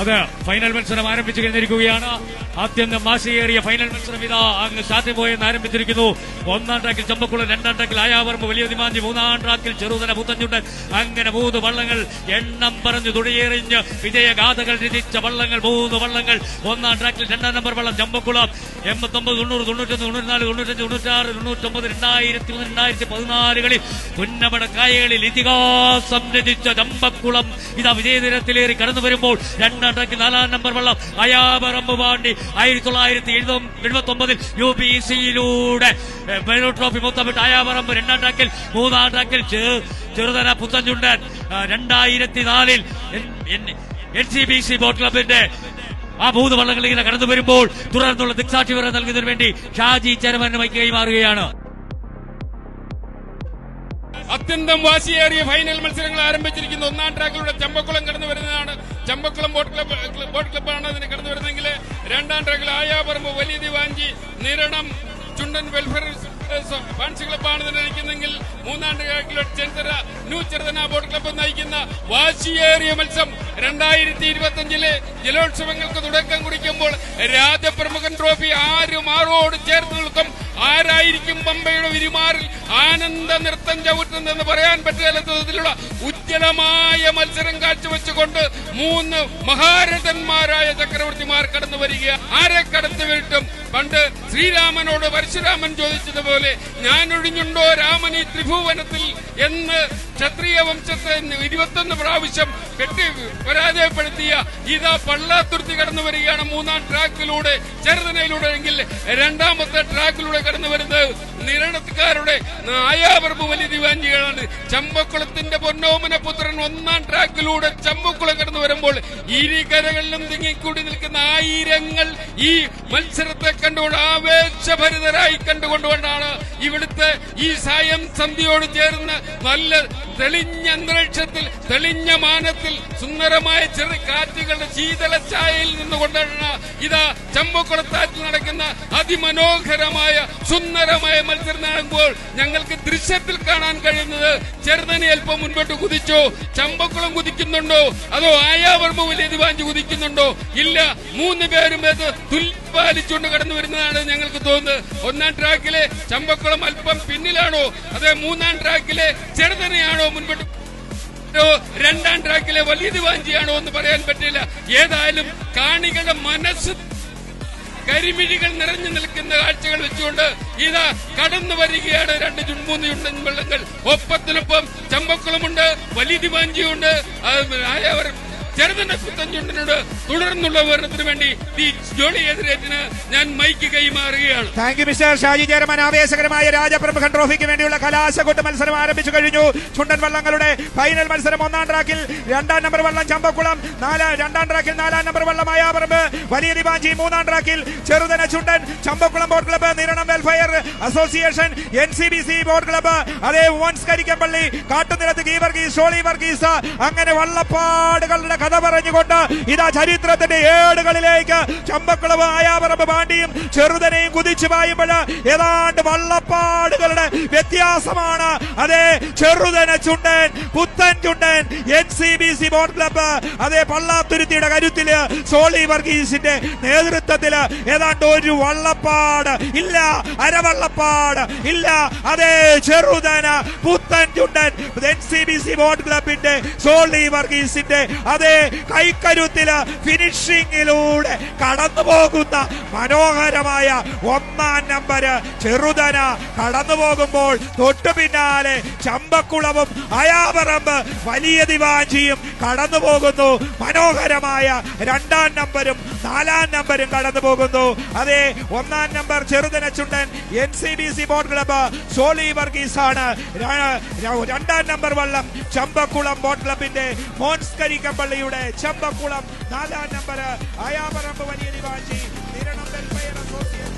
അത് ഫൈനൽ മത്സരം ആരംഭിച്ചു കഴിഞ്ഞിരിക്കുകയാണ്. അത്യന്തം വാശിയേറിയ ഫൈനൽ മത്സരം ഇതാ അങ്ങ് സ്റ്റാർട്ടിംഗ് പോയെന്ന് ആരംഭിച്ചിരിക്കുന്നു. ഒന്നാം ട്രാക്കിൽ ചമ്പക്കുളം, രണ്ടാം ട്രാക്കിൽ ആയാപറമ്പ് വലിയ ദിമാഞ്ചി, മൂന്നാം ട്രാക്കിൽ ചെറുതല പുത്തഞ്ചുണ്ടൻ. അങ്ങനെ 3 വള്ളങ്ങൾ എണ്ണം പറഞ്ഞു തുടിയേറിഞ്ഞ് വിജയഗാഥകൾ രചിച്ച വള്ളങ്ങൾ 3 വള്ളങ്ങൾ. ഒന്നാം ട്രാക്കിൽ 2ാം നമ്പർ വള്ളം ചമ്പക്കുളം 89, 90, 91, 94, 95, 96, 99, 2003, 2014കളിൽ പുന്നമട കായകളിൽ ഇതിഹാസം രചിച്ച ചമ്പക്കുളം ഇതാ വിജയദിനത്തിലേറി കടന്നു വരുമ്പോൾ 2ാം ട്രാക്കിൽ 4ാം നമ്പർ വള്ളം അയാപറമ്പ് പാണ്ടി 1979 UBCയിലൂടെ ട്രോഫി മൊത്തമിട്ട് അയാപറമ്പ് 2ാം ട്രാക്കിൽ. 3ാം ട്രാക്കിൽ ചെറുതന പുത്തഞ്ചുണ്ടൻ 2004 NCBC ബോട്ട് ക്ലബിന്റെ ആ 3 വള്ളങ്ങൾ ഇങ്ങനെ കടന്നു വരുമ്പോൾ തുടർന്നുള്ള ദിക്സാക്ഷി വിവരം നൽകുന്നതിന് വേണ്ടി ഷാജി ചെയർമാന്റെ മൈക്ക് കൈമാറുകയാണ്. അത്യന്തം വാശിയേറിയ ഫൈനൽ മത്സരങ്ങൾ ആരംഭിച്ചിരിക്കുന്നു. 1ാം ട്രാക്കിലൂടെ ചമ്പക്കുളം കടന്നു വരുന്നതാണ്. ചമ്പക്കുളം ബോട്ട് ക്ലബ്ബാണ് അതിന് കടന്നു വരുന്നതെങ്കിൽ 2ാം ട്രാക്കിൽ ആയാപറമ്പ് വലിയ ദിവാഞ്ചി നിരണം ചുണ്ടൻ വെൽഫെയർ ഫാൻസി ക്ലബ്ബാണ് ഇതിനെ നയിക്കുന്നെങ്കിൽ 3ാം ട്രാക്കിലൂടെ ന്യൂ ചെറുതന ബോട്ട് ക്ലബ്ബ് നയിക്കുന്ന വാശിയേറിയ മത്സരം 2025 ജലോത്സവങ്ങൾക്ക് തുടക്കം കുറിക്കുമ്പോൾ രാജപ്രമുഖൻ ട്രോഫി ആരോട് ചേർത്ത് നിൽക്കും, ആരായിരിക്കും പമ്പയുടെ വിരുമാറിൽ ആനന്ദ നൃത്തം ചവിട്ടുന്നതെന്ന് പറയാൻ പറ്റാത്ത വിധത്തിലുള്ള ഉജ്ജ്വലമായ മത്സരം കാഴ്ചവെച്ചുകൊണ്ട് 3 മഹാരഥന്മാരായ ചക്രവർത്തിമാർ കടന്നു വരിക. ആരെ കടത്തിവിട്ടും പണ്ട് ശ്രീരാമനോട് പരശുരാമൻ ചോദിച്ചതുപോലെ ഞാൻ ഒഴിഞ്ഞുണ്ടോ രാമൻ ഈ ത്രിഭുവനത്തിൽ എന്ന് ക്ഷത്രിയ വംശത്തെ 21 പ്രാവശ്യം പരാജയപ്പെടുത്തിയ ഇതാ പള്ളാത്തുരുത്തി കടന്നു വരികയാണ് 3ാം ട്രാക്കിലൂടെ ചെറുതനയിലൂടെ. എങ്കിൽ 2ാമത്തെ ട്രാക്കിലൂടെ കടന്നു വരുന്നത് നിരണക്കാരുടെ ആയാപറമ്പ് വലിയ ദിവാഞ്ചികളാണ്. ചമ്പക്കുളത്തിന്റെ പൊന്നോമന പുത്രൻ 1ാം ട്രാക്കിലൂടെ ചമ്പക്കുളം കടന്നു വരുമ്പോൾ ഇരുകരകളിലും തിങ്ങിക്കൂടി നിൽക്കുന്ന ആയിരങ്ങൾ ഈ മത്സരത്തെ കണ്ടുകൊണ്ട് ആവേശഭരിതരായി കണ്ടുകൊണ്ടുകൊണ്ടാണ് ഇവിടുത്തെ ഈ സായം സന്ധ്യയോട് ചേർന്ന് നല്ല തെളിഞ്ഞ അന്തരീക്ഷത്തിൽ തെളിഞ്ഞ മാനത്തിൽ സുന്ദരമായ ചെറു കാറ്റുകളുടെ ശീതള ഛായയിൽ നിന്നുകൊണ്ടാണ് ഇതാ ചമ്പക്കുളത്താറ്റിൽ നടക്കുന്ന അതിമനോഹരമായ സുന്ദരമായ മത്സരം നടക്കുമ്പോൾ ഞങ്ങൾക്ക് ദൃശ്യത്തിൽ കാണാൻ കഴിയുന്നത് ചെറുതനെ അല്പം മുൻപോട്ട് കുതിച്ചോ, ചമ്പക്കുളം കുതിക്കുന്നുണ്ടോ, അതോ ആയാപറമ്പ് വലിയ ദിവാഞ്ചി കുതിക്കുന്നുണ്ടോ? ഇല്ല, 3 പേരും അത് തുൽപാലിച്ചുകൊണ്ട് കടന്നു വരുന്നതാണ് ഞങ്ങൾക്ക് തോന്നുന്നത്. 1ാം ട്രാക്കിലെ ചമ്പക്കുളം അല്പം പിന്നിലാണോ, അതേ 3ാം ട്രാക്കിലെ ചെറുതനെയാണോ മുൻപോട്ട്, 2ാം ട്രാക്കിലെ വലിയ ദിവാഞ്ചിയാണോ എന്ന് പറയാൻ പറ്റില്ല. ഏതായാലും കാണികളുടെ മനസ്സ് കരിമിഴികൾ നിറഞ്ഞു നിൽക്കുന്ന കാഴ്ചകൾ വെച്ചുകൊണ്ട് ഇതാ കടന്നു വരികയാണ് 2-3 ചുണ്ടൻ വെള്ളങ്ങൾ. ഒപ്പത്തിനൊപ്പം ചമ്പക്കുളമുണ്ട്, വലിയ ദിവാഞ്ചിയുണ്ട്, ചെറുതന പുത്തഞ്ചുണ്ടനോട് തുടർന്നുള്ള വിവരണത്തിന് വേണ്ടി ഈ ജോളി എതിരേറ്റിന് ഞാൻ മൈക്ക് കൈമാറുകയാണ്. Thank you mister Shaji chairman. ആവേശകരമായ രാജപ്രമുഖൻ ട്രോഫിക്ക് വേണ്ടിയുള്ള കലാശക്കൊട്ട് മത്സരം ആരംഭിച്ചു കഴിഞ്ഞു. ചുണ്ടൻ വള്ളങ്ങളുടെ ഫൈനൽ മത്സരം 1ാം ട്രാക്കിൽ 2ാം നമ്പർ വള്ളം ചമ്പക്കുളം, 2ാം ട്രാക്കിൽ 4ാം നമ്പർ വള്ളം ആയാപറമ്പ് വലിയ ദിവാഞ്ചി, 3ാം ട്രാക്കിൽ Cheruthana Chundan Champakkulam boat club, Niranam welfare association, NCBC boat club, അതേ വോൺസ് കരിക്കമ്പള്ളി, കാട്ടുനിലത്ത് ഗീവർഗീസ്, ഷോളി വർഗീസ്. അങ്ങനെ വള്ളപ്പാടുകളുടെ കഥ പറഞ്ഞുകൊണ്ട് ഇതാ ചരിത്രത്തിന്റെ ഏടുകളിലേക്ക് ചമ്പക്കുളം ആയാപറമ്പ് പാണ്ടിയും ചെറുതനെയും കുതിച്ചു പായുമ്പോൾ ഏതാണ്ട് വള്ളപ്പാടുകളുടെ വ്യത്യാസമാണ്. അതേ ചെറുതന ചുണ്ടൻ, പുത്തൻ ചുണ്ടൻ, NCBC ബോട്ട് ക്ലബ്ബ്, അതേ പള്ളാത്തുരുത്തിയുടെ കരുത്തില് സോളി വർഗീസിന്റെ നേതൃത്വത്തില് ഏതാണ്ട് ഒരു വള്ളപ്പാട് ഇല്ല, അരവള്ളപ്പാട് ഇല്ല. അതേ ചെറുതന പുത്തൻ ചുണ്ടൻ NCBC ബോട്ട് ക്ലബിന്റെ സോളി വർഗീസിന്റെ അതേ കൈക്കരുത്തില് ഫിനിഷിംഗിലൂടെ കടന്നു പോകുന്ന മനോഹരമായ 1ാം നമ്പർ ചെറുതന കടന്നു പോകുമ്പോൾ തൊട്ടു പിന്നാലെ ചമ്പക്കുളവും അയാപറമ്പ് വലിയ ദിവാഞ്ചിയും കടന്നു പോകുന്നു. മനോഹരമായ 2ാം നമ്പരും 4ാം നമ്പരും കടന്നു പോകുന്നു. അതേ 1ാം നമ്പർ ചെറുതന ചുണ്ടൻ NCBC boat club Soly Varghese ആണ്. 2ാം നമ്പർ വള്ളം ചമ്പക്കുളം ബോട്ട് ക്ലബിന്റെ മോൻസ് കരിക്കമ്പള്ളിയുടെ ചമ്പക്കുളം, 4ാം നമ്പർ അയാപറമ്പ് വലിയ ദിവാഞ്ചി, നിരണം വെൽഫെയർ അസോസിയേഷൻ.